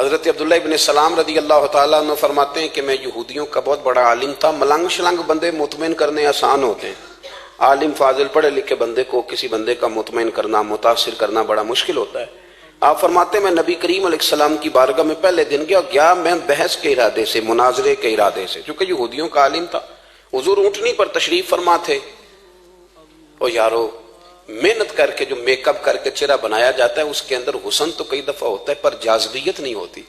حضرت عبداللہ ابن سلام رضی اللہ تعالیٰ عنہ فرماتے ہیں کہ میں یہودیوں کا بہت بڑا عالم تھا. ملنگ شلنگ بندے مطمئن کرنے آسان ہوتے ہیں، عالم فاضل پڑھے لکھے بندے کو کسی بندے کا مطمئن کرنا، متاثر کرنا بڑا مشکل ہوتا ہے. آپ فرماتے ہیں میں نبی کریم علیہ السلام کی بارگاہ میں پہلے دن گیا میں بحث کے ارادے سے، مناظرے کے ارادے سے، چونکہ یہودیوں کا عالم تھا. حضور اونٹنی پر تشریف فرما تھے. اور یارو محنت کر کے جو میک اپ کر کے چہرہ بنایا جاتا ہے اس کے اندر حسن تو کئی دفعہ ہوتا ہے پر جاذبیت نہیں ہوتی.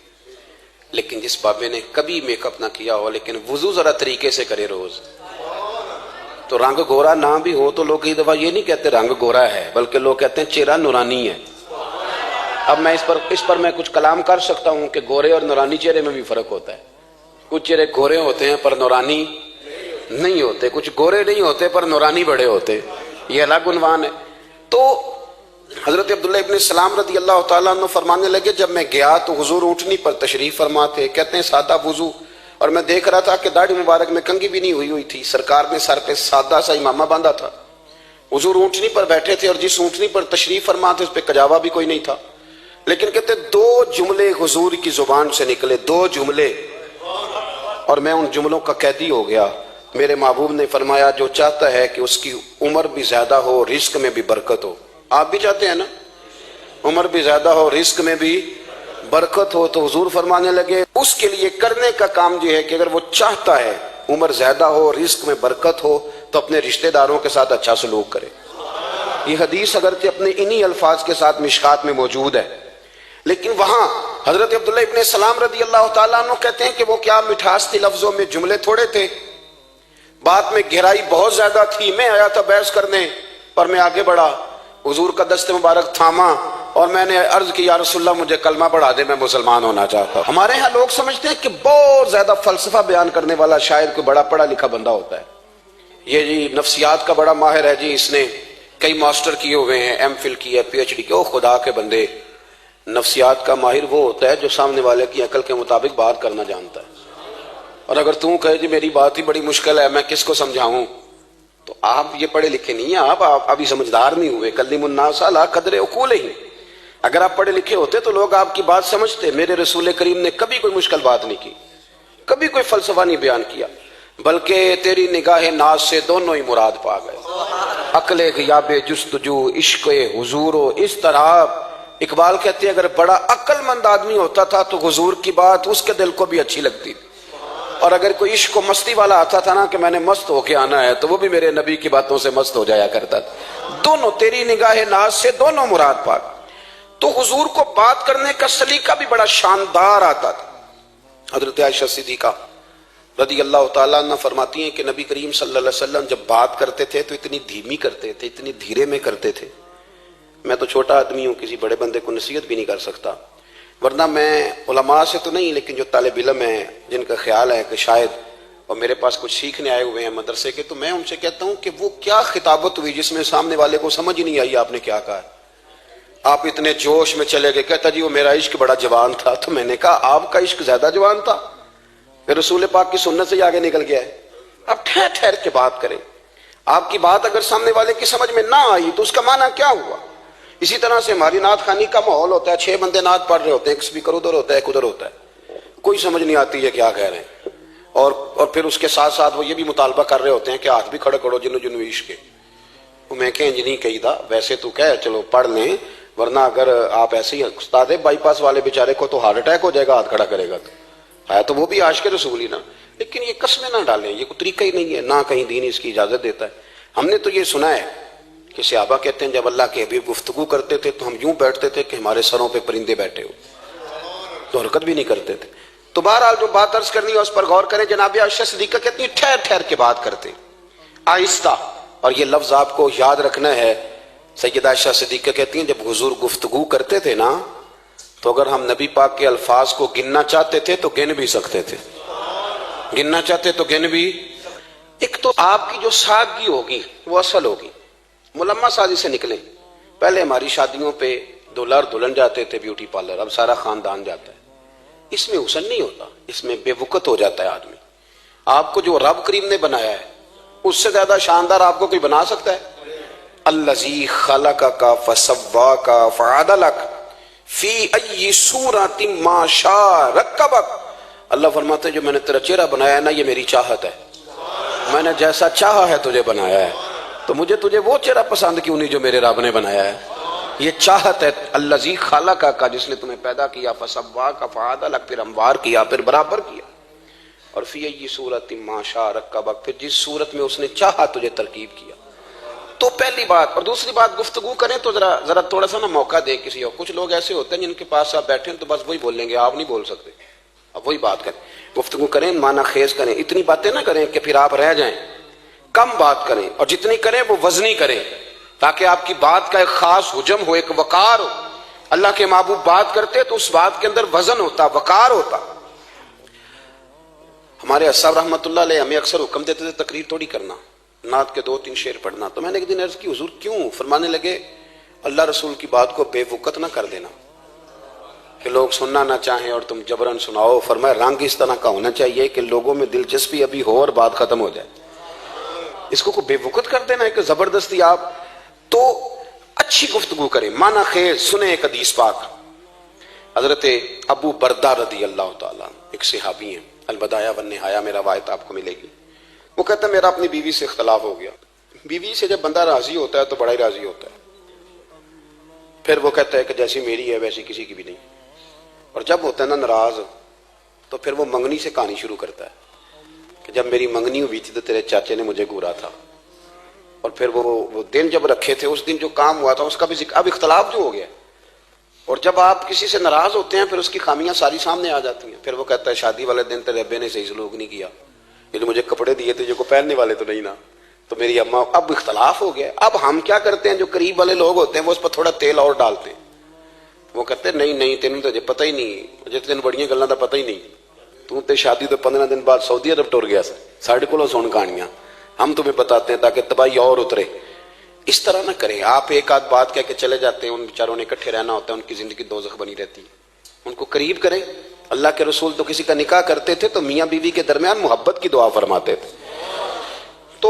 لیکن جس بابے نے کبھی میک اپ نہ کیا ہو لیکن وضو ذرا طریقے سے کرے روز، تو رنگ گورا نہ بھی ہو تو لوگ کئی دفعہ یہ نہیں کہتے رنگ گورا ہے، بلکہ لوگ کہتے ہیں چہرہ نورانی ہے. اب میں اس پر میں کچھ کلام کر سکتا ہوں کہ گورے اور نورانی چہرے میں بھی فرق ہوتا ہے. کچھ چہرے گورے ہوتے ہیں پر نورانی نہیں ہوتے، کچھ گورے نہیں ہوتے پر نورانی بڑے ہوتے، یہ الگ عنوان ہے. تو حضرت عبداللہ ابن سلام رضی اللہ تعالیٰ عنہ فرمانے لگے جب میں گیا تو حضور اونٹنی پر تشریف فرما تھے. کہتے ہیں سادہ وضو، اور میں دیکھ رہا تھا کہ داڑھی مبارک میں کنگھی بھی نہیں ہوئی تھی. سرکار نے سر پہ سادہ سا امامہ باندھا تھا. حضور اونٹنی پر بیٹھے تھے اور جس اونٹنی پر تشریف فرما تھے اس پہ کجاوا بھی کوئی نہیں تھا. لیکن کہتے دو جملے حضور کی زبان سے نکلے، دو جملے، اور میں ان جملوں کا قیدی ہو گیا. میرے محبوب نے فرمایا جو چاہتا ہے کہ اس کی عمر بھی زیادہ ہو رزق میں بھی برکت ہو، آپ بھی چاہتے ہیں نا عمر بھی زیادہ ہو رزق میں بھی برکت ہو، تو حضور فرمانے لگے اس کے لیے کرنے کا کام یہ ہے کہ اگر وہ چاہتا ہے عمر زیادہ ہو رزق میں برکت ہو تو اپنے رشتہ داروں کے ساتھ اچھا سلوک کرے. یہ حدیث اگرچہ اپنے انہی الفاظ کے ساتھ مشکات میں موجود ہے، لیکن وہاں حضرت عبداللہ ابن سلام رضی اللہ تعالیٰ عنہ کہتے ہیں کہ وہ کیا مٹھاس تھی لفظوں میں، جملے تھوڑے تھے، بات میں گہرائی بہت زیادہ تھی. میں آیا تھا بحث کرنے پر میں آگے بڑھا، حضور کا دست مبارک تھاما اور میں نے عرض کی یا رسول اللہ مجھے کلمہ پڑھا دے، میں مسلمان ہونا چاہتا ہوں. ہمارے ہاں لوگ سمجھتے ہیں کہ بہت زیادہ فلسفہ بیان کرنے والا شاعر کوئی بڑا پڑھا لکھا بندہ ہوتا ہے. یہ جی نفسیات کا بڑا ماہر ہے جی، اس نے کئی ماسٹر کیے ہوئے ہیں، ایم فل کی ہے، پی ایچ ڈی کی. او خدا کے بندے، نفسیات کا ماہر وہ ہوتا ہے جو سامنے والے کی عقل کے مطابق بات کرنا جانتا ہے. اور اگر تم کہے جی میری بات ہی بڑی مشکل ہے میں کس کو سمجھاؤں، تو آپ یہ پڑھے لکھے نہیں ہیں، آپ ابھی سمجھدار نہیں ہوئے. کلم الناس علی قدر عقولہم. اگر آپ پڑھے لکھے ہوتے تو لوگ آپ کی بات سمجھتے. میرے رسول کریم نے کبھی کوئی مشکل بات نہیں کی، کبھی کوئی فلسفہ نہیں بیان کیا، بلکہ تیری نگاہ ناز سے دونوں ہی مراد پا گئے. عقل غیاب جستجو، عشق حضور و اضطراب. اقبال کہتے ہیں اگر بڑا عقل مند آدمی ہوتا تھا تو حضور کی بات اس کے دل کو بھی اچھی لگتی تھی، اور اگر کوئی عشق و مستی والا آتا تھا نا کہ میں نے مست ہو کے آنا ہے تو وہ بھی میرے نبی کی باتوں سے مست ہو جایا کرتا تھا. دونوں تیری نگاہ ناز سے دونوں مراد پا. تو حضور کو بات کرنے کا سلیقہ بھی بڑا شاندار آتا تھا. حضرت عائشہ صدیقہ رضی اللہ تعالیٰ عنہ فرماتی ہیں کہ نبی کریم صلی اللہ علیہ وسلم جب بات کرتے تھے تو اتنی دھیمی کرتے تھے، اتنی دھیرے میں کرتے تھے. میں تو چھوٹا آدمی ہوں، کسی بڑے بندے کو نصیحت بھی نہیں کر سکتا، ورنہ میں علماء سے تو نہیں لیکن جو طالب علم ہیں جن کا خیال ہے کہ شاید اور میرے پاس کچھ سیکھنے آئے ہوئے ہیں مدرسے کے، تو میں ان سے کہتا ہوں کہ وہ کیا خطابت ہوئی جس میں سامنے والے کو سمجھ ہی نہیں آئی آپ نے کیا کہا ہے. آپ اتنے جوش میں چلے گئے، کہتا جی وہ میرا عشق بڑا جوان تھا. تو میں نے کہا آپ کا عشق زیادہ جوان تھا، پھر رسول پاک کی سنت سے ہی آگے نکل گیا ہے. اب ٹھہر ٹھہر کے بات کریں. آپ کی بات اگر سامنے والے کی سمجھ میں نہ آئی تو اس کا معنی کیا ہوا. اسی طرح سے ہماری نعت خوانی کا ماحول ہوتا ہے، 6 بندے نعت پڑھ رہے ہوتے ہیں، ایک اسپیکر ادھر ہوتا ہے ایک ادھر ہوتا ہے، کوئی سمجھ نہیں آتی ہے کیا کہہ رہے ہیں. اور پھر اس کے ساتھ ساتھ وہ یہ بھی مطالبہ کر رہے ہوتے ہیں کہ ہاتھ بھی کھڑے کرو جنو جنو عشق کے. میں کہ انج نہیں کہی دا، ویسے تو کہہ چلو پڑھ لیں، ورنہ اگر آپ ایسے ہی استاد بائی پاس والے بیچارے کو تو ہارٹ اٹیک ہو جائے گا ہاتھ کھڑا کرے گا، تو ہے تو وہ بھی عاشق رسول ہی نا. لیکن یہ قسمیں نہ ڈالیں، یہ کوئی طریقہ ہی نہیں ہے، نہ کہیں دین اس کی اجازت دیتا ہے. ہم نے تو یہ سنا ہے کہ صحابہ کہتے ہیں جب اللہ کے حبیب گفتگو کرتے تھے تو ہم یوں بیٹھتے تھے کہ ہمارے سروں پہ پرندے بیٹھے ہو، تو حرکت بھی نہیں کرتے تھے. تو بہرحال جو بات عرض کرنی ہے اس پر غور کریں. جناب عائشہ صدیقہ کہتی ہیں ٹھہر ٹھہر کے بات کرتے آہستہ، اور یہ لفظ آپ کو یاد رکھنا ہے. سیدہ عائشہ صدیقہ کہتی ہیں جب حضور گفتگو کرتے تھے نا تو اگر ہم نبی پاک کے الفاظ کو گننا چاہتے تھے تو گن بھی سکتے تھے، گننا چاہتے تو گن بھی. ایک تو آپ کی جو سادگی ہوگی وہ اصل ہوگی، ملمہ سازی سے نکلیں. پہلے ہماری شادیوں پہ دلہا اور دلہن جاتے تھے بیوٹی پارلر، اب سارا خاندان جاتا ہے. اس میں حسن نہیں ہوتا، اس میں بے وقت ہو جاتا ہے آدمی. آپ کو جو رب کریم نے بنایا ہے اس سے زیادہ شاندار آپ کو کوئی بنا سکتا ہے؟ الذی خلقک فسواک فعدلک فی ای صورت ما شاء رکبک، اللہ فرماتے ہیں جو میں نے تیرا چہرہ بنایا ہے نا یہ میری چاہت ہے، میں نے جیسا چاہا ہے تجھے بنایا ہے، تو مجھے تجھے وہ چہرہ پسند کیوں نہیں جو میرے رب نے بنایا ہے؟ یہ چاہت ہے الذی خلقک کا، جس نے تمہیں پیدا کیا، فسواک فعدلک، پھر ہموار کیا، پھر برابر کیا، اور فی ای صورت ما شاء رکبک، پھر جس صورت میں اس نے چاہا تجھے ترکیب کیا۔ تو پہلی بات، اور دوسری بات گفتگو کریں تو ذرا تھوڑا سا نا موقع دیں کسی اور۔ کچھ لوگ ایسے ہوتے ہیں جن کے پاس آپ بیٹھے ہیں تو بس وہی بولیں گے، آپ نہیں بول سکتے، اب وہی بات کریں، گفتگو کریں، معنی خیز کریں، اتنی باتیں نہ کریں کہ پھر آپ رہ جائیں، کم بات کریں، اور جتنی کریں وہ وزنی کریں تاکہ آپ کی بات کا ایک خاص حجم ہو، ایک وقار ہو۔ اللہ کے محبوب بات کرتے تو اس بات کے اندر وزن ہوتا، وقار ہوتا۔ ہمارے اصحاب رحمۃ اللہ علیہ ہمیں اکثر حکم دیتے تھے تقریر تھوڑی کرنا، نعت کے 2-3 شعر پڑھنا، تو میں نے ایک دن عرض کی حضور کیوں؟ فرمانے لگے اللہ رسول کی بات کو بے وقت نہ کر دینا کہ لوگ سننا نہ چاہیں اور تم جبرن سناؤ، فرمایا رنگ اس طرح کا ہونا چاہیے کہ لوگوں میں دلچسپی ابھی ہو اور بات ختم ہو جائے، اس کو بے وقت کر دینا ہے کہ زبردستی آپ۔ تو اچھی گفتگو کریں، معنی خیز سنیں۔ ایک حدیث پاک حضرت ابو بردہ رضی اللہ تعالیٰ ایک صحابی ہیں، البدایہ والنہایہ میں روایت آپ کو ملے گی، وہ کہتا ہے میرا اپنی بیوی سے اختلاف ہو گیا۔ بیوی سے جب بندہ راضی ہوتا ہے تو بڑا ہی راضی ہوتا ہے، پھر وہ کہتا ہے کہ جیسی میری ہے ویسی کسی کی بھی نہیں، اور جب ہوتا ہے نا ناراض تو پھر وہ منگنی سے کہانی شروع کرتا ہے کہ جب میری منگنی ہوئی تھی تو تیرے چاچے نے مجھے گھورا تھا، اور پھر وہ دن جب رکھے تھے اس دن جو کام ہوا تھا اس کا بھی ذکر، اب اختلاف جو ہو گیا، اور جب آپ کسی سے ناراض ہوتے ہیں پھر اس کی خامیاں ساری سامنے آ جاتی ہیں۔ پھر وہ کہتا ہے شادی والے دن تیرے ابے نے صحیح سلوک نہیں کیا، یہ جو مجھے کپڑے دیے تھے جو کو پہننے والے تو نہیں نا، تو میری اماں، اب اختلاف ہو گیا۔ اب ہم کیا کرتے ہیں، جو قریب والے لوگ ہوتے ہیں وہ اس پر تھوڑا تیل اور ڈالتے ہیں، وہ کہتے ہیں نہیں تینوں تو پتہ ہی نہیں، مجھے تین بڑیاں گلاں دا پتہ ہی نہیں، تو تے شادی تو 15 دن بعد سعودی عرب ٹر گیا ساڑھے کو سن کہانیاں، ہم تمہیں بتاتے ہیں تاکہ تباہی اور اترے۔ اس طرح نہ کریں، آپ ایک آدھ بات کہہ کے چلے جاتے ہیں، ان بیچاروں نے اکٹھے رہنا ہوتا ہے، ان کی زندگی دوزخ بنی رہتی ہے، ان کو قریب کریں۔ اللہ کے رسول تو کسی کا نکاح کرتے تھے تو میاں بیوی کے درمیان محبت کی دعا فرماتے تھے۔ تو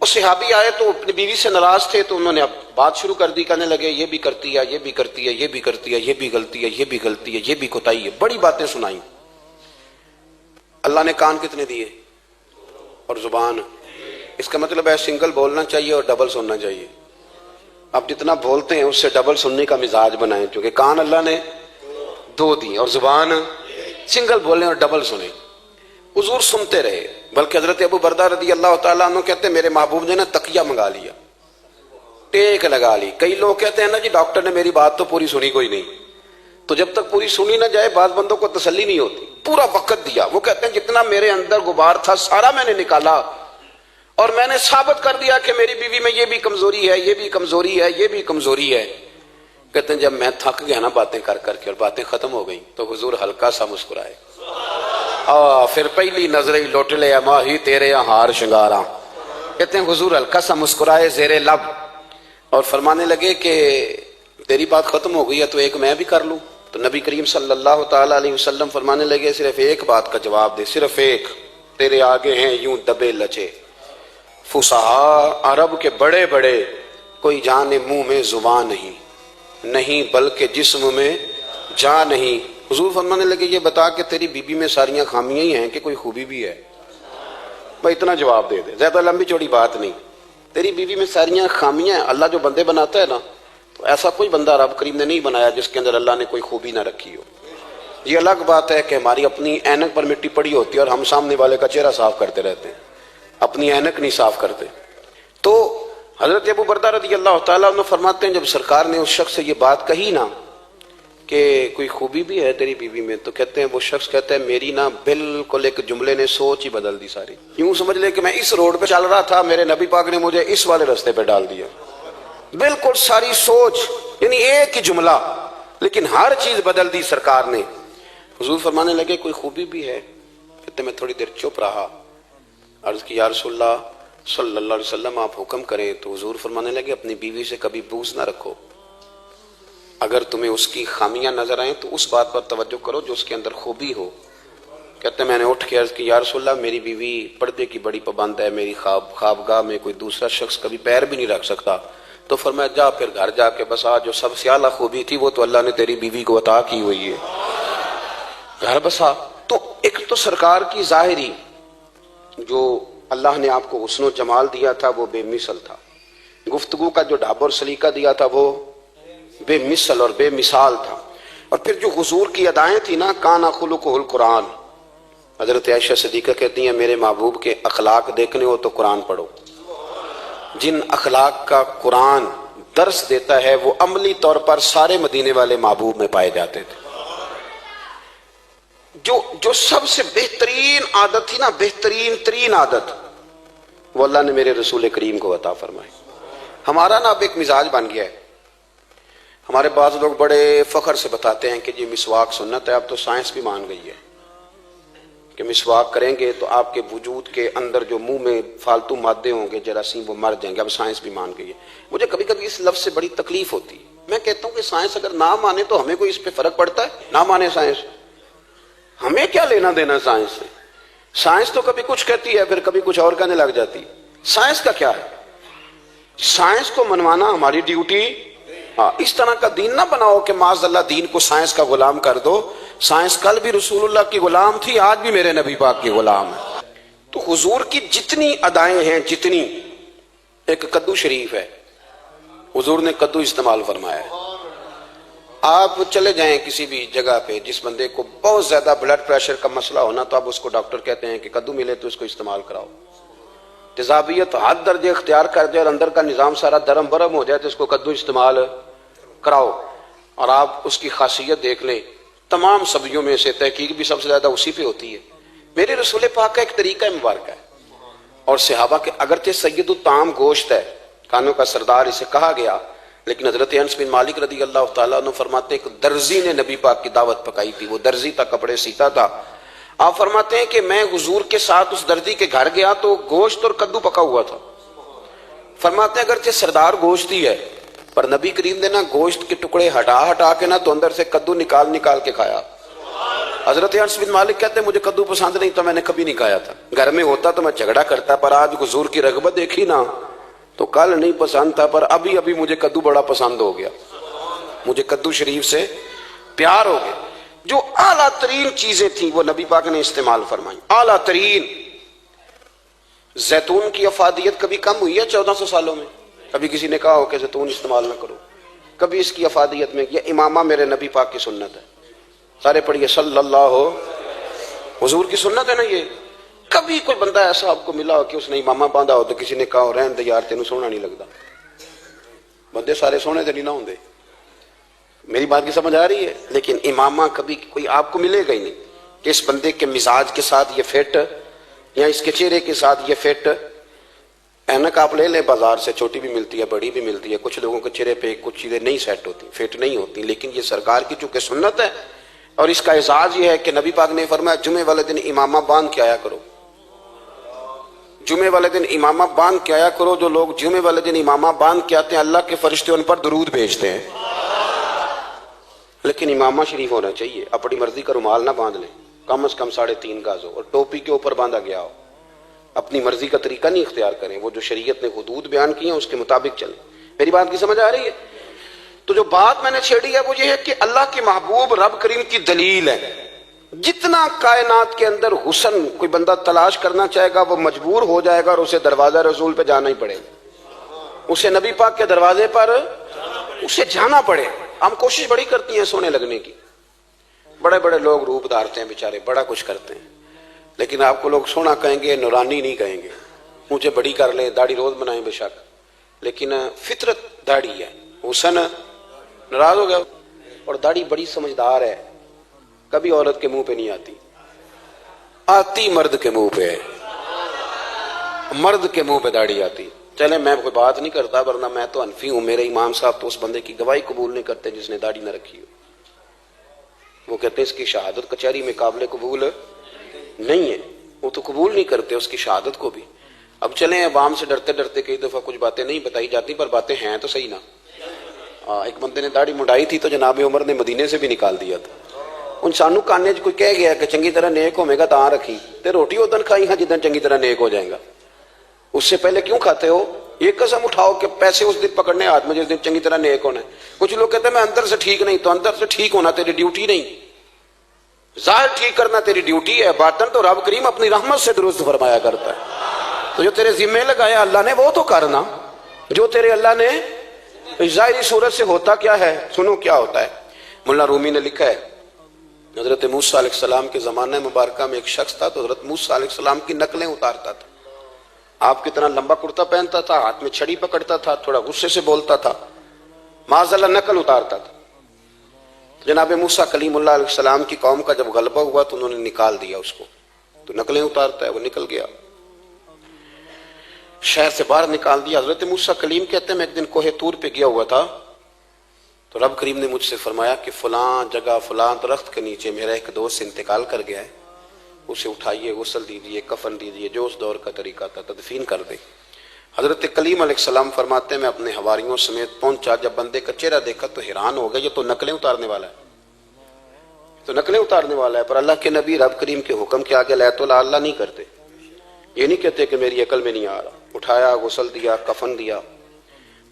وہ صحابی آئے تو اپنی بیوی سے ناراض تھے تو انہوں نے اب بات شروع کر دی، کہنے لگے یہ بھی کرتی ہے، یہ بھی کرتی ہے، یہ بھی کرتی ہے، یہ بھی غلطی ہے، یہ بھی غلطی ہے، یہ بھی کوتاہی ہے، بڑی باتیں سنائیں۔ اللہ نے کان کتنے دیے اور زبان، اس کا مطلب ہے سنگل بولنا چاہیے اور ڈبل سننا چاہیے۔ اب جتنا بولتے ہیں اس سے ڈبل سننے کا مزاج بنائیں، کیونکہ کان اللہ نے 2 دی اور زبان سنگل بولیں اور ڈبل سنیں۔ حضور سنتے رہے، بلکہ حضرت ابو بردہ رضی اللہ تعالیٰ عنہ کہتے ہیں میرے محبوب نے نا تکیہ منگا لیا، ٹیک لگا لی۔ کئی لوگ کہتے ہیں نا جی ڈاکٹر نے میری بات تو پوری سنی کوئی نہیں، تو جب تک پوری سنی نہ جائے بعض بندوں کو تسلی نہیں ہوتی، پورا وقت دیا۔ وہ کہتے ہیں جتنا میرے اندر غبار تھا سارا میں نے نکالا اور میں نے ثابت کر دیا کہ میری بیوی میں یہ بھی کمزوری ہے، یہ بھی کمزوری ہے، یہ بھی کمزوری ہے۔ کہتے ہیں جب میں تھک گیا نا باتیں کر کر کے اور باتیں ختم ہو گئیں تو حضور ہلکا سا مسکرائے، پھر پہلی نظر ہی لوٹ لے ماہی تیرے ہار شنگاراں۔ کہتے ہیں حضور ہلکا سا مسکرائے زیر لب اور فرمانے لگے کہ تیری بات ختم ہو گئی ہے تو ایک میں بھی کر لوں؟ تو نبی کریم صلی اللہ تعالی علیہ وسلم فرمانے لگے صرف ایک بات کا جواب دے، صرف ایک، تیرے آگے ہیں یوں دبے لچے فصحا عرب کے بڑے بڑے، کوئی جانے منہ میں زبان نہیں بلکہ جسم میں جان نہیں۔ حضور فرمانے لگے یہ بتا کہ تیری بیوی میں ساریاں خامیاں ہی ہیں کہ کوئی خوبی بھی ہے؟ بھائی اتنا جواب دے دے، زیادہ لمبی چوڑی بات نہیں، تیری بیوی میں ساریاں خامیاں ہیں۔ اللہ جو بندے بناتا ہے نا تو ایسا کوئی بندہ رب کریم نے نہیں بنایا جس کے اندر اللہ نے کوئی خوبی نہ رکھی ہو۔ یہ الگ بات ہے کہ ہماری اپنی اینک پر مٹی پڑی ہوتی ہے اور ہم سامنے والے کا چہرہ صاف کرتے رہتے ہیں، اپنی اینک نہیں صاف کرتے۔ تو حضرت ابو بردہ رضی اللہ تعالیٰ عنہ فرماتے ہیں جب سرکار نے اس شخص سے یہ بات کہی نا کہ کوئی خوبی بھی ہے تیری بیوی میں، تو کہتے ہیں وہ شخص کہتا ہے میری نا بالکل ایک جملے نے سوچ ہی بدل دی ساری، یوں سمجھ لے کہ میں اس روڈ پہ چل رہا تھا، میرے نبی پاک نے مجھے اس والے رستے پہ ڈال دیا، بالکل ساری سوچ، یعنی ایک ہی جملہ لیکن ہر چیز بدل دی سرکار نے۔ حضور فرمانے لگے کوئی خوبی بھی ہے؟ کہتے میں تھوڑی دیر چپ رہا، عرض کی یا رسول اللہ صلی اللہ علیہ وسلم آپ حکم کریں۔ تو حضور فرمانے لگے اپنی بیوی سے کبھی بغض نہ رکھو، اگر تمہیں اس کی خامیاں نظر آئیں تو اس بات پر توجہ کرو جو اس کے اندر خوبی ہو۔ کہتے ہیں میں نے اٹھ کے عرض کی یا رسول اللہ میری بیوی پردے کی بڑی پابند ہے، میری خوابگاہ میں کوئی دوسرا شخص کبھی پیر بھی نہیں رکھ سکتا۔ تو تو فرمایا جا پھر گھر جا کے بس آج جو سب سے اعلیٰ خوبی تھی وہ تو اللہ نے تیری بیوی کو عطا کی ہوئی ہے، گھر بسا۔ تو ایک تو سرکار کی ظاہری جو اللہ نے آپ کو حسن و جمال دیا تھا وہ بے مثل تھا، گفتگو کا جو ڈھاب اور سلیقہ دیا تھا وہ بے مثل اور بے مثال تھا، اور پھر جو حضور کی ادائیں تھی نا، کانا خلقہ القرآن۔ حضرت عائشہ صدیقہ کہتی ہیں میرے محبوب کے اخلاق دیکھنے ہو تو قرآن پڑھو، جن اخلاق کا قرآن درس دیتا ہے وہ عملی طور پر سارے مدینے والے محبوب میں پائے جاتے تھے۔ جو سب سے بہترین عادت تھی نا، بہترین ترین عادت، وہ اللہ نے میرے رسول کریم کو عطا فرمائی۔ ہمارا نا اب ایک مزاج بن گیا ہے، ہمارے بعض لوگ بڑے فخر سے بتاتے ہیں کہ جی مسواک سنت ہے، اب تو سائنس بھی مان گئی ہے کہ مسواک کریں گے تو آپ کے وجود کے اندر جو منہ میں فالتو مادے ہوں گے جراثیم وہ مر جائیں گے، اب سائنس بھی مان گئی ہے۔ مجھے کبھی کبھی اس لفظ سے بڑی تکلیف ہوتی ہے، میں کہتا ہوں کہ سائنس اگر نہ مانے تو ہمیں کوئی اس پہ فرق پڑتا ہے؟ نہ مانے سائنس، ہمیں کیا لینا دینا سائنس سے؟ سائنس تو کبھی کچھ کہتی ہے پھر کبھی کچھ اور کہنے لگ جاتی ہے، سائنس کا کیا ہے؟ سائنس کو منوانا ہماری ڈیوٹی۔ اس طرح کا دین نہ بناؤ کہ معاذ اللہ دین کو سائنس کا غلام کر دو۔ سائنس کل بھی رسول اللہ کی غلام تھی، آج بھی میرے نبی پاک کی غلام ہے۔ تو حضور کی جتنی ادائیں ہیں، جتنی، ایک کدو شریف ہے، حضور نے کدو استعمال فرمایا ہے۔ آپ چلے جائیں کسی بھی جگہ پہ، جس بندے کو بہت زیادہ بلڈ پریشر کا مسئلہ ہونا تو اب اس کو ڈاکٹر کہتے ہیں کہ کدو ملے تو اس کو استعمال کراؤ۔ تیزابیت حد درجے اختیار کر جائے اور اندر کا نظام سارا درم برم ہو جائے تو اس کو کدو استعمال کراؤ، اور آپ اس کی خاصیت دیکھ لیں۔ تمام سبزیوں میں سے تحقیق بھی سب سے زیادہ اسی پہ ہوتی ہے۔ میرے رسول پاک کا ایک طریقہ مبارک ہے، اور صحابہ کے اگرچہ سید الطعام گوشت ہے، کھانوں کا سردار اسے کہا گیا، لیکن حضرت انس بن مالک رضی اللہ تعالیٰ عنہ فرماتے ہیں کہ درزی نے نبی پاک کی دعوت پکائی تھی، وہ درزی تھا، کپڑے سیتا تھا۔ آپ فرماتے ہیں کہ میں حضور کے ساتھ اس درزی کے گھر گیا تو گوشت اور کدو پکا ہوا تھا۔ فرماتے ہیں اگرچہ سردار گوشت ہی ہے پر نبی کریم نے نا گوشت کے ٹکڑے ہٹا کے نا تو اندر سے کدو نکال کے کھایا۔ حضرت انس بن مالک کہتے ہیں مجھے کدو پسند نہیں تو میں نے کبھی نہیں کھایا تھا، گھر میں ہوتا تو میں جھگڑا کرتا، پر آج حضور کی رغبت دیکھی نا تو کل نہیں پسند تھا پر ابھی مجھے کدو بڑا پسند ہو گیا، مجھے کدو شریف سے پیار ہو گیا۔ جو اعلیٰ ترین چیزیں تھیں وہ نبی پاک نے استعمال فرمائی، اعلیٰ ترین۔ زیتون کی افادیت کبھی کم ہوئی ہے 1400 سالوں میں؟ کبھی کسی نے کہا ہو کہ زیتون استعمال نہ کرو؟ کبھی اس کی افادیت میں، یہ امامہ میرے نبی پاک کی سنت ہے، سارے پڑھیے صلی اللہ، حضور کی سنت ہے نا یہ۔ کبھی کوئی بندہ ایسا آپ کو ملا ہو کہ اس نے امامہ باندھا ہو تو کسی نے کہا ہو رہن دے یار تینوں سونا نہیں لگتا؟ بندے سارے سونے تو نہیں نہ ہوندے، میری بات کی سمجھ آ رہی ہے؟ لیکن امامہ کبھی کوئی آپ کو ملے گا ہی نہیں کہ اس بندے کے مزاج کے ساتھ یہ فٹ، یا اس کے چہرے کے ساتھ یہ فٹ۔ اینک آپ لے لیں بازار سے، چھوٹی بھی ملتی ہے بڑی بھی ملتی ہے، کچھ لوگوں کے چہرے پہ کچھ چیزیں نہیں سیٹ ہوتی، فٹ نہیں ہوتی، لیکن یہ سرکار کی چونکہ سنت ہے، اور اس کا اعزاز یہ ہے کہ نبی پاک نے فرمایا جمعے والے دن امامہ باندھ کے آیا کرو، جمعے والے دن امامہ باندھ کے آیا کرو۔ جو لوگ جمعے والے دن امامہ باندھ کے آتے ہیں اللہ کے فرشتے ان پر درود بھیجتے ہیں۔ لیکن امامہ شریف ہونا چاہیے، اپنی مرضی کا رومال نہ باندھ لیں، کم از کم 3.5 گز ہو، اور ٹوپی کے اوپر باندھا گیا ہو۔ اپنی مرضی کا طریقہ نہیں اختیار کریں، وہ جو شریعت نے حدود بیان کی ہیں اس کے مطابق چلیں۔ میری بات کی سمجھ آ رہی ہے؟ تو جو بات میں نے چھیڑی ہے وہ یہ ہے کہ اللہ کے محبوب رب کریم کی دلیل ہے۔ جتنا کائنات کے اندر حسن کوئی بندہ تلاش کرنا چاہے گا وہ مجبور ہو جائے گا اور اسے دروازہ رسول پہ جانا ہی پڑے گا، اسے نبی پاک کے دروازے پر اسے جانا پڑے۔ ہم کوشش بڑی کرتی ہیں سونے لگنے کی، بڑے بڑے لوگ روپ دھارتے ہیں بیچارے، بڑا کچھ کرتے ہیں، لیکن آپ کو لوگ سونا کہیں گے، نورانی نہیں کہیں گے۔ مجھے بڑی کر لیں، داڑھی روز بنائیں بے شک، لیکن فطرت داڑھی ہے، حسن ناراض ہو گیا۔ اور داڑھی بڑی سمجھدار ہے، کبھی عورت کے منہ پہ نہیں آتی، آتی مرد کے منہ پہ، مرد کے منہ پہ داڑھی آتی۔ چلے میں کوئی بات نہیں کرتا ورنہ میں تو حنفی ہوں، میرے امام صاحب تو اس بندے کی گواہی قبول نہیں کرتے جس نے داڑھی نہ رکھی ہو، وہ کہتے ہیں اس کی شہادت کچہری میں قابل قبول نہیں ہے، وہ تو قبول نہیں کرتے اس کی شہادت کو بھی۔ اب چلیں عوام سے ڈرتے ڈرتے کئی دفعہ کچھ باتیں نہیں بتائی جاتی پر باتیں ہیں تو صحیح نا۔ ایک بندے نے داڑھی مڈائی تھی تو جناب عمر نے مدینے سے بھی نکال دیا تھا۔ ان سانو کانے کوئی کہہ گیا کہ چنگی طرح نیک ہوے گا تاں رکھی تے روٹی ادن کھائی ہاں جدن چنگی طرح نیک ہو جائے گا، اس سے پہلے کیوں کھاتے ہو؟ یہ قسم اٹھاؤ کہ پیسے اس دن پکڑنے ہاتھ میں جس دن چنگی طرح نیک ہونا ہے. کچھ لوگ کہتے ہیں میں اندر سے ٹھیک نہیں. تو اندر سے ٹھیک ہونا تیری ڈیوٹی نہیں, ظاہر ٹھیک کرنا تیری ڈیوٹی ہے, باطن تو رب کریم اپنی رحمت سے درست فرمایا کرتا ہے. تو جو تیرے ذمہ لگایا اللہ نے وہ تو کرنا, جو تیرے اللہ نے. ظاہری صورت سے ہوتا کیا ہے, سنو کیا ہوتا ہے. مولانا رومی نے لکھا ہے حضرت موسیٰ علیہ السلام کے زمانہ مبارکہ میں ایک شخص تھا, تو حضرت موسیٰ علیہ السلام کی نقلیں اتارتا تھا. آپ کتنا لمبا کرتا پہنتا تھا, ہاتھ میں چھڑی پکڑتا تھا, تھوڑا غصے سے بولتا تھا, معاذ اللہ نقل اتارتا تھا. جناب موسیٰ کلیم اللہ علیہ السلام کی قوم کا جب غلبہ ہوا تو انہوں نے نکال دیا اس کو, تو نقلیں اتارتا ہے, وہ نکل گیا, شہر سے باہر نکال دیا. حضرت موسیٰ کلیم کہتے ہیں میں ایک دن کوہ طور پہ گیا ہوا تھا, تو رب کریم نے مجھ سے فرمایا کہ فلاں جگہ فلاں درخت کے نیچے میرا ایک دوست انتقال کر گیا ہے, اسے اٹھائیے, غسل دیجئے, کفن دیجئے, جو اس دور کا طریقہ تھا, تدفین کر دیں. حضرت کلیم علیہ السلام فرماتے ہیں میں اپنے حواریوں سمیت پہنچا, جب بندے کا چہرہ دیکھا تو حیران ہو گیا, یہ تو نقلیں اتارنے والا ہے, تو نقلیں اتارنے والا ہے. پر اللہ کے نبی رب کریم کے حکم کے آگے لایت اللہ نہیں کرتے, یہ نہیں کہتے کہ میری عقل میں نہیں آ رہا. اٹھایا, غسل دیا, کفن دیا,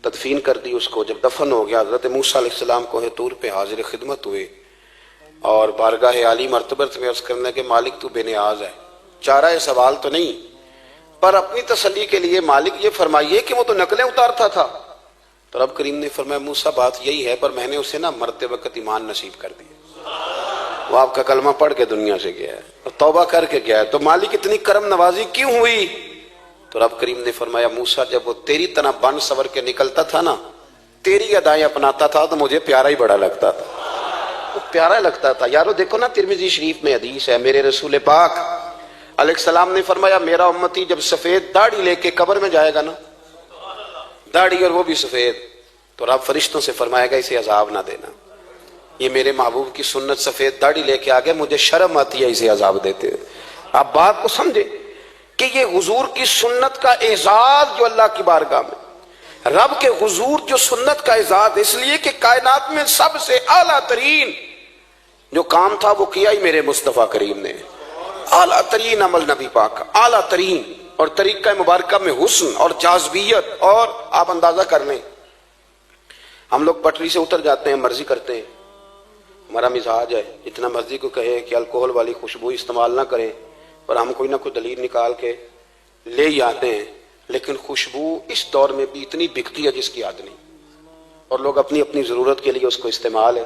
تدفین کر دی اس کو. جب دفن ہو گیا حضرت موسیٰ علیہ السلام کوہ طور پہ حاضر خدمت ہوئے اور بارگاہ عالی مرتبت میں عرض کرنے کے مالک تو بے نیاز ہے, چارہ سوال تو نہیں, پر اپنی تسلی کے لیے مالک یہ فرمائیے کہ وہ تو نقلیں اتارتا تھا. تو رب کریم نے فرمایا موسیٰ بات یہی ہے, پر میں نے اسے نا مرتے وقت ایمان نصیب کر دیا, وہ آپ کا کلمہ پڑھ کے دنیا سے گیا ہے اور توبہ کر کے گیا ہے, تو مالک اتنی کرم نوازی کیوں ہوئی؟ تو رب کریم نے فرمایا موسیٰ جب وہ تیری طرح بن سور کے نکلتا تھا نا, تیری ادائیں اپناتا تھا, تو مجھے پیارا ہی بڑا لگتا تھا, وہ پیارا لگتا تھا. یارو دیکھو نا ترمذی شریف میں حدیث ہے, میرے رسول پاک علیہ السلام نے فرمایا میرا امتی جب سفید داڑھی لے کے قبر میں جائے گا نا, داڑھی اور وہ بھی سفید, تو رب فرشتوں سے فرمائے گا اسے عذاب نہ دینا, یہ میرے محبوب کی سنت سفید داڑھی لے کے آگے, مجھے شرم آتی ہے اسے عذاب دیتے. آپ بات کو سمجھے کہ یہ حضور کی سنت کا اعزاز جو اللہ کی بارگاہ میں, رب کے حضور جو سنت کا اعزاز, اس لیے کہ کائنات میں سب سے اعلیٰ ترین جو کام تھا وہ کیا ہی میرے مصطفیٰ کریم نے. اعلیٰ ترین عمل نبی پاک کا, اعلیٰ ترین, اور طریقہ مبارکہ میں حسن اور جاذبیت. اور آپ اندازہ کر لیں, ہم لوگ پٹری سے اتر جاتے ہیں, مرضی کرتے ہیں, ہمارا مزاج ہے جتنا مرضی کو کہے کہ الکوہل والی خوشبو استعمال نہ کریں, پر ہم کوئی نہ کوئی دلیل نکال کے لے ہی آتے ہیں. لیکن خوشبو اس دور میں بھی اتنی بکتی ہے جس کی حد نہیں, اور لوگ اپنی اپنی ضرورت کے لیے اس کو استعمال ہے.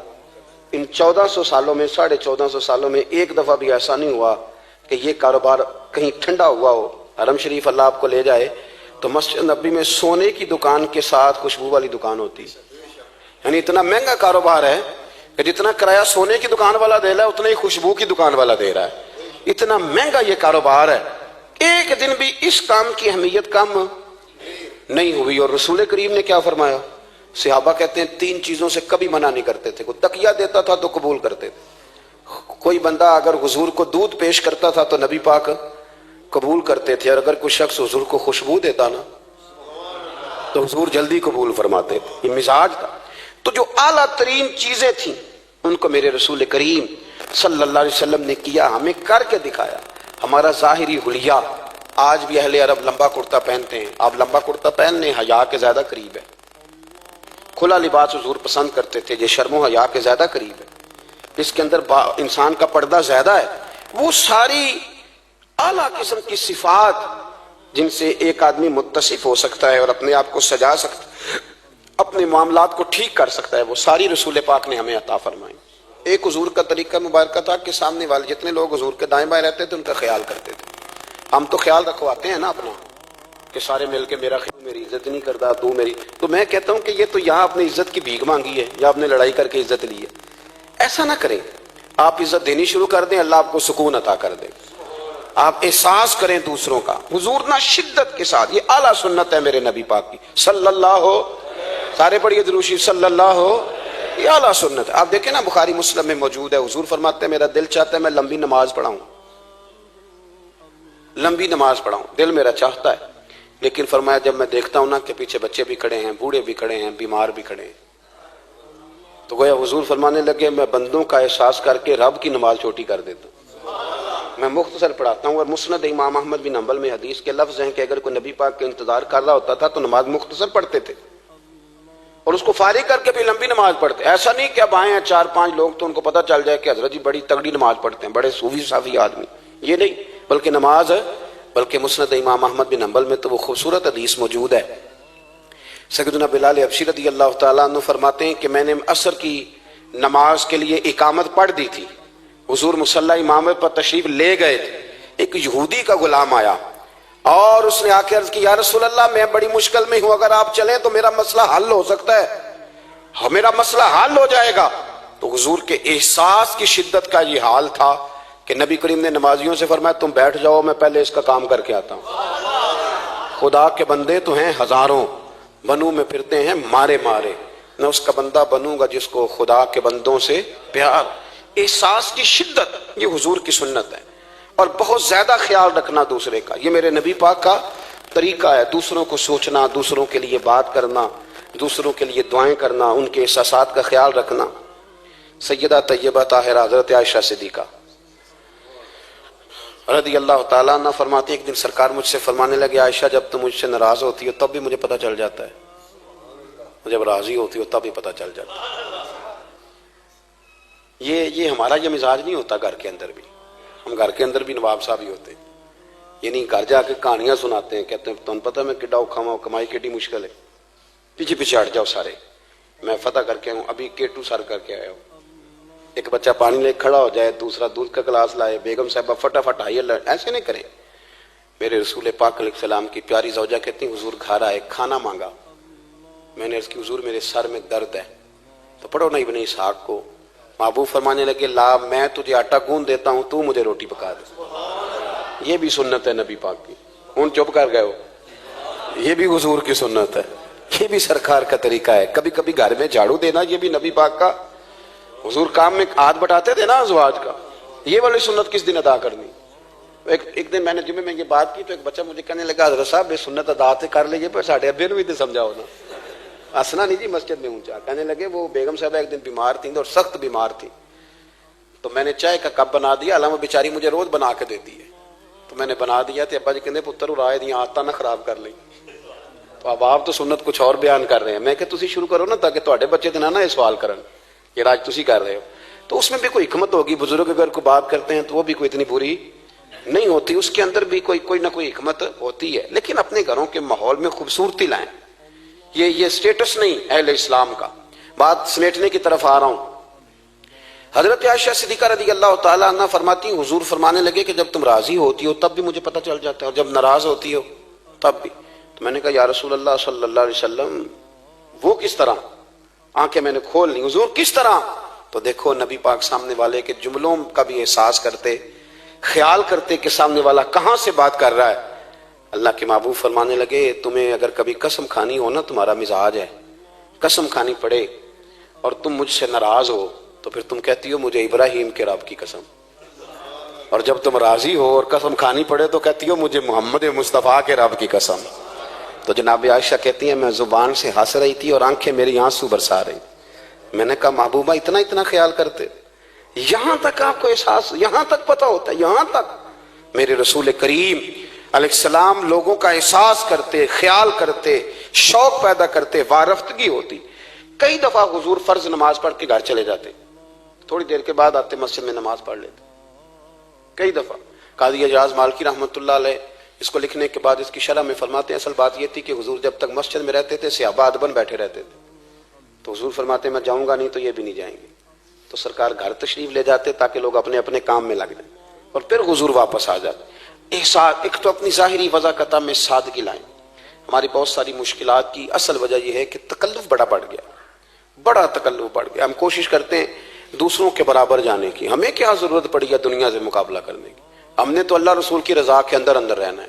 ان 1400 سالوں میں 1450 سالوں میں ایک دفعہ بھی ایسا نہیں ہوا کہ یہ کاروبار کہیں ٹھنڈا ہوا ہو. حرم شریف اللہ آپ کو لے جائے تو مسجد نبی میں سونے کی دکان کے ساتھ خوشبو والی دکان ہوتی, یعنی اتنا مہنگا کاروبار ہے کہ جتنا کرایہ سونے کی دکان والا دے رہا ہے اتنا ہی خوشبو کی دکان والا دے رہا ہے. اتنا مہنگا یہ کاروبار ہے, ایک دن بھی اس کام کی اہمیت کم نہیں ہوئی. اور رسول کریم نے کیا فرمایا, صحابہ کہتے ہیں 3 چیزوں سے کبھی منع نہیں کرتے تھے. کوئی تکیہ دیتا تھا تو قبول کرتے تھے, کوئی بندہ اگر حضور کو دودھ پیش کرتا تھا تو نبی پاک قبول کرتے تھے, اور اگر کوئی شخص حضور کو خوشبو دیتا نا تو حضور جلدی قبول فرماتے تھے. یہ مزاج تھا. تو جو اعلیٰ ترین چیزیں تھیں ان کو میرے رسول کریم صلی اللہ علیہ وسلم نے کیا, ہمیں کر کے دکھایا. ہمارا ظاہری حلیہ, آج بھی اہل عرب لمبا کرتا پہنتے ہیں, آپ لمبا کرتا پہن لیں, حیا کے زیادہ قریب ہے. کھلا لباس حضور پسند کرتے تھے, یہ شرم و حیا کے زیادہ قریب ہے, جس کے اندر انسان کا پردہ زیادہ ہے. وہ ساری اعلیٰ قسم کی صفات جن سے ایک آدمی متصف ہو سکتا ہے اور اپنے آپ کو سجا سکتا ہے, اپنے معاملات کو ٹھیک کر سکتا ہے, وہ ساری رسول پاک نے ہمیں عطا فرمائی. ایک حضور کا طریقہ مبارکہ تھا کہ سامنے والے جتنے لوگ حضور کے دائیں بائیں رہتے تھے ان کا خیال کرتے تھے. ہم تو خیال رکھواتے ہیں نا اپنا کہ سارے مل کے میرا خیال, میری عزت نہیں کرتا تو میری, تو میں کہتا ہوں کہ یہ تو یہاں اپنی عزت کی بھیک مانگی ہے یا اپنے لڑائی کر کے عزت لی ہے. ایسا نہ کریں, آپ عزت دینی شروع کر دیں, اللہ آپ کو سکون عطا کر دے. آپ احساس کریں دوسروں کا. حضور نہ شدت کے ساتھ, یہ اعلیٰ سنت ہے میرے نبی پاک کی صلی اللہ ہو, سارے پڑھیے درود شریف صلی اللہ ہو, یہ اعلیٰ سنت ہے. آپ دیکھیں نا بخاری مسلم میں موجود ہے, حضور فرماتے ہیں میرا دل چاہتا ہے میں لمبی نماز پڑھاؤں, لمبی نماز پڑھاؤں, دل میرا چاہتا ہے. لیکن فرمایا جب میں دیکھتا ہوں نا کہ پیچھے بچے بھی کھڑے ہیں, بوڑھے بھی کھڑے ہیں, بیمار بھی کھڑے ہیں, تو گویا حضور فرمانے لگے میں بندوں کا احساس کر کے رب کی نماز چھوٹی کر دیتا ہوں. میں مختصر پڑھاتا ہوں. اور مسند امام احمد بن حنبل میں حدیث کے لفظ ہیں کہ اگر کوئی نبی پاک کا انتظار کر رہا ہوتا تھا تو نماز مختصر پڑھتے تھے اور اس کو فارغ کر کے بھی لمبی نماز پڑھتے. ایسا نہیں کہ اب آئے ہیں 4-5 لوگ تو ان کو پتہ چل جائے کہ حضرت جی بڑی تگڑی نماز پڑھتے ہیں, بڑے صوفی صافی آدمی, یہ نہیں. بلکہ نماز بلکہ مسند امام احمد بن حنبل میں تو وہ خوبصورت حدیث موجود ہے. سیدنا بلال حبشی رضی اللہ تعالیٰ عنہ فرماتے ہیں کہ میں نے عصر کی نماز کے لیے اقامت پڑھ دی تھی, حضور مصلی امامت پر تشریف لے گئے تھے, ایک یہودی کا غلام آیا اور اس نے آ کے عرض کی یا رسول اللہ میں بڑی مشکل میں ہوں, اگر آپ چلیں تو میرا مسئلہ حل ہو سکتا ہے, میرا مسئلہ حل ہو جائے گا. تو حضور کے احساس کی شدت کا یہ حال تھا کہ نبی کریم نے نمازیوں سے فرمایا تم بیٹھ جاؤ, میں پہلے اس کا کام کر کے آتا ہوں. خدا کے بندے تو ہیں ہزاروں, بنو میں پھرتے ہیں مارے مارے, میں اس کا بندہ بنوں گا جس کو خدا کے بندوں سے پیار. احساس کی شدت یہ حضور کی سنت ہے, اور بہت زیادہ خیال رکھنا دوسرے کا, یہ میرے نبی پاک کا طریقہ ہے. دوسروں کو سوچنا, دوسروں کے لیے بات کرنا, دوسروں کے لیے دعائیں کرنا, ان کے احساسات کا خیال رکھنا. سیدہ طیبہ طاہرہ حضرت عائشہ صدیقہ رضی اللہ تعالیٰ عنہ فرماتی ایک دن سرکار مجھ سے فرمانے لگے عائشہ جب تم مجھ سے ناراض ہوتی ہو تب بھی مجھے پتہ چل جاتا ہے, جب راضی ہوتی ہو تب بھی پتہ چل جاتا ہے. یہ ہمارا یہ مزاج نہیں ہوتا گھر کے اندر بھی, ہم گھر کے اندر بھی نواب صاحب ہی ہوتے ہیں. یہ نہیں گھر جا کے کہانیاں سناتے ہیں, کہتے ہیں تمہیں پتہ میں کڈا اوکھا ہوں, کمائی کیڈی مشکل ہے, پیچھے پیچھے ہٹ جاؤ سارے, میں فتح کر کے ہوں, ابھی کیٹو سر کر کے آیا ہوں. ایک بچہ پانی لے کھڑا ہو جائے, دوسرا دودھ کا گلاس لائے, بیگم صاحبہ فٹافٹ آئیے, ایسے نہیں کریں. میرے رسول پاک علیہ السلام کی پیاری زوجہ کہتی ہیں حضور گھر آئے, کھانا مانگا, میں نے عرض کی حضور میرے سر میں درد ہے, تو پڑھو نا ابن اسحاق کو. محبوب فرمانے لگے لا میں تجھے آٹا گوندھ دیتا ہوں, تو مجھے روٹی پکا دے. یہ بھی سنت ہے نبی پاک کی. ہوں چپ کر گئے ہو, یہ بھی حضور کی سنت ہے, یہ بھی سرکار کا طریقہ ہے. کبھی کبھی گھر میں جھاڑو دینا یہ بھی نبی پاک کا, حضور کام میں ہاتھ بٹاتے تھے نا ازواج کا, یہ والی سنت کس دن ادا کرنی. ایک دن میں نے جمعے میں یہ بات کی تو ایک بچہ مجھے کہنے لگا حضرت صاحب یہ سنت ادا تے کر لیجیے پر ساڈے ابے نوں بھی تے سمجھاؤ نا. ہنسنا نہیں جی مسجد میں اونچا. کہنے لگے وہ بیگم صاحبہ ایک دن بیمار تھیں اور سخت بیمار تھی, تو میں نے چائے کا کپ بنا دیا, حالانکہ وہ بیچاری مجھے روز بنا کے دیتی ہے, تو میں نے بنا دیا تو ابا جی کہنے پتر رائے دیا آتا نہ خراب کر لیں. تو اب آپ تو سنت کچھ اور بیان کر رہے ہیں, میں کہ تسی شروع کرو نا تاکہ تواڈے بچے تے نہ یہ سوال کرن یہ راج تسی کر رہے ہو. تو اس میں بھی کوئی حکمت ہوگی. بزرگ اگر کوئی بات کرتے ہیں تو وہ بھی کوئی اتنی بری نہیں ہوتی, اس کے اندر بھی کوئی نہ کوئی حکمت ہوتی ہے. لیکن اپنے گھروں کے ماحول میں خوبصورتی لائیں, یہ سٹیٹس نہیں اہل اسلام کا. بات سمیٹنے کی طرف آ رہا ہوں. حضرت عائشہ صدیقہ رضی اللہ تعالیٰ عنہ فرماتی ہیں حضور فرمانے لگے کہ جب تم راضی ہوتی ہو تب بھی مجھے پتہ چل جاتا ہے, اور جب ناراض ہوتی ہو تب بھی. تو میں نے کہا یا رسول اللہ صلی اللہ علیہ وسلم وہ کس طرح؟ آنکھیں میں نے کھول لی, حضور کس طرح؟ تو دیکھو نبی پاک سامنے والے کے جملوں کا بھی احساس کرتے, خیال کرتے کہ سامنے والا کہاں سے بات کر رہا ہے. اللہ کے محبوب فرمانے لگے تمہیں اگر کبھی قسم کھانی ہو نا, تمہارا مزاج ہے قسم کھانی پڑے اور تم مجھ سے ناراض ہو تو پھر تم کہتی ہو مجھے ابراہیم کے رب کی قسم, اور جب تم راضی ہو اور قسم کھانی پڑے تو کہتی ہو مجھے محمد مصطفیٰ کے رب کی قسم. تو جناب عائشہ کہتی ہیں میں زبان سے ہنس رہی تھی اور آنکھیں میری آنسو برسا رہی. میں نے کہا محبوبہ اتنا خیال کرتے, یہاں تک آپ کو احساس, یہاں تک پتہ ہوتا ہے, یہاں تک. میرے رسول کریم علیہ السلام لوگوں کا احساس کرتے, خیال کرتے, شوق پیدا کرتے, وارفتگی ہوتی. کئی دفعہ حضور فرض نماز پڑھ کے گھر چلے جاتے, تھوڑی دیر کے بعد آتے مسجد میں نماز پڑھ لیتے. کئی دفعہ قاضی اعجاز مالکی رحمۃ اللہ علیہ اس کو لکھنے کے بعد اس کی شرح میں فرماتے ہیں اصل بات یہ تھی کہ حضور جب تک مسجد میں رہتے تھے صحابہ ادباً بیٹھے رہتے تھے, تو حضور فرماتے ہیں میں جاؤں گا نہیں تو یہ بھی نہیں جائیں گے. تو سرکار گھر تشریف لے جاتے تاکہ لوگ اپنے اپنے کام میں لگ جائیں, اور پھر حضور واپس آ جاتے. ایک تو اپنی ظاہری وضاقت میں سادگی لائیں. ہماری بہت ساری مشکلات کی اصل وجہ یہ ہے کہ تکلف بڑا بڑھ گیا, بڑا تکلف بڑھ گیا. ہم کوشش کرتے ہیں دوسروں کے برابر جانے کی, ہمیں کیا ضرورت پڑی ہے دنیا سے مقابلہ کرنے کی. ہم نے تو اللہ رسول کی رضا کے اندر رہنا ہے,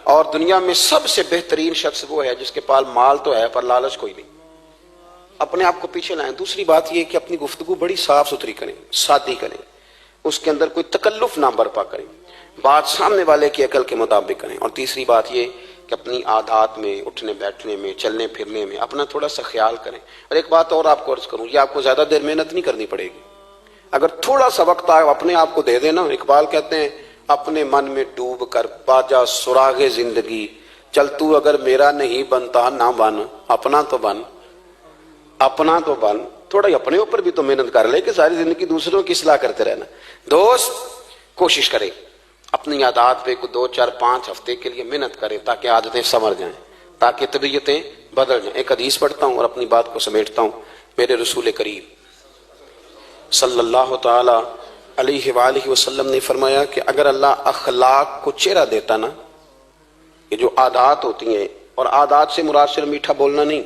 اور دنیا میں سب سے بہترین شخص وہ ہے جس کے پاس مال تو ہے پر لالچ کوئی نہیں. اپنے آپ کو پیچھے لائیں. دوسری بات یہ کہ اپنی گفتگو بڑی صاف ستھری کریں, سادی کریں, اس کے اندر کوئی تکلف نہ برپا کریں, بات سامنے والے کی عقل کے مطابق کریں. اور تیسری بات یہ کہ اپنی عادات میں, اٹھنے بیٹھنے میں, چلنے پھرنے میں اپنا تھوڑا سا خیال کریں. اور ایک بات اور آپ کو عرض کروں, یہ آپ کو زیادہ دیر محنت نہیں کرنی پڑے گی. اگر تھوڑا سا وقت آئے اپنے آپ کو دے دینا. اقبال کہتے ہیں اپنے من میں ڈوب کر باجا سراغ زندگی، چل تو اگر میرا نہیں بنتا نہ بن، اپنا تو بن، اپنا تو بن، تھوڑا ہی اپنے اوپر بھی تو محنت کر لے کہ ساری زندگی دوسروں کی اصلاح کرتے رہنا۔ دوست کوشش کرے اپنی عادات پہ 2 4 5 ہفتے کے لیے محنت کرے تاکہ عادتیں سنور جائیں، تاکہ طبیعتیں بدل جائیں۔ ایک حدیث پڑھتا ہوں اور اپنی بات کو سمیٹتا ہوں۔ میرے رسول کریم صلی اللہ تعالی علیہ وآلہ وسلم نے فرمایا کہ اگر اللہ اخلاق کو چہرہ دیتا نا، یہ جو عادات ہوتی ہیں، اور عادات سے مراد صرف میٹھا بولنا نہیں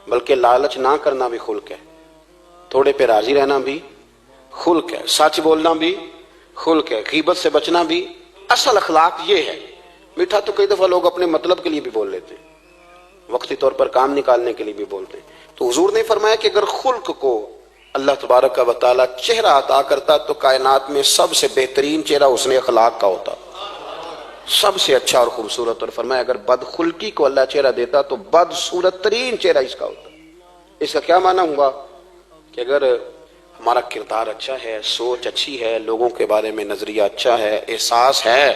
بلکہ لالچ نہ کرنا بھی خلق ہے، تھوڑے پہ راضی رہنا بھی خلق ہے، سچ بولنا بھی خلق ہے، غیبت سے بچنا بھی اصل اخلاق یہ ہے۔ میٹھا تو کئی دفعہ لوگ اپنے مطلب کے لیے بھی بول لیتے ہیں، وقتی طور پر کام نکالنے کے لیے بھی بولتے ہیں۔ تو حضور نے فرمایا کہ اگر خلق کو اللہ تبارک و تعالی چہرہ عطا کرتا تو کائنات میں سب سے بہترین چہرہ حسن اخلاق کا ہوتا، سب سے اچھا اور خوبصورت، اور فرمایا اگر بدخلقی کو اللہ چہرہ دیتا تو بدصورت ترین چہرہ اس کا ہوتا۔ اس کا کیا معنی ہوا کہ اگر ہمارا کردار اچھا ہے، سوچ اچھی ہے، لوگوں کے بارے میں نظریہ اچھا ہے، احساس ہے،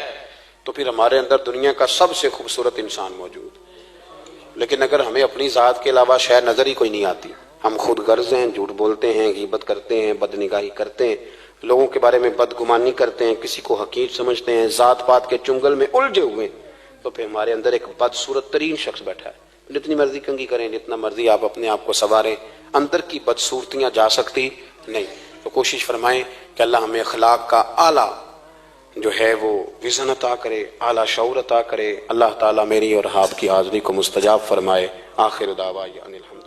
تو پھر ہمارے اندر دنیا کا سب سے خوبصورت انسان موجود۔ لیکن اگر ہمیں اپنی ذات کے علاوہ شے نظر ہی کوئی نہیں آتی، ہم خود غرض ہیں، جھوٹ بولتے ہیں، غیبت کرتے ہیں، بدنگاہی کرتے ہیں، لوگوں کے بارے میں بدگمانی کرتے ہیں، کسی کو حقیر سمجھتے ہیں، ذات پات کے چنگل میں الجھے ہوئے، تو پھر ہمارے اندر ایک بدصورت ترین شخص بیٹھا ہے۔ جتنی مرضی کنگھی کریں، جتنا مرضی آپ اپنے آپ کو سنواریں، اندر کی بدصورتیاں جا سکتی نہیں۔ تو کوشش فرمائیں کہ اللہ ہمیں اخلاق کا اعلیٰ جو ہے وہ وژن عطا کرے، اعلیٰ شعور عطا کرے۔ اللہ تعالیٰ میری اور آپ کی حاضری کو مستجاب فرمائے۔ آخر دعوانا الحمد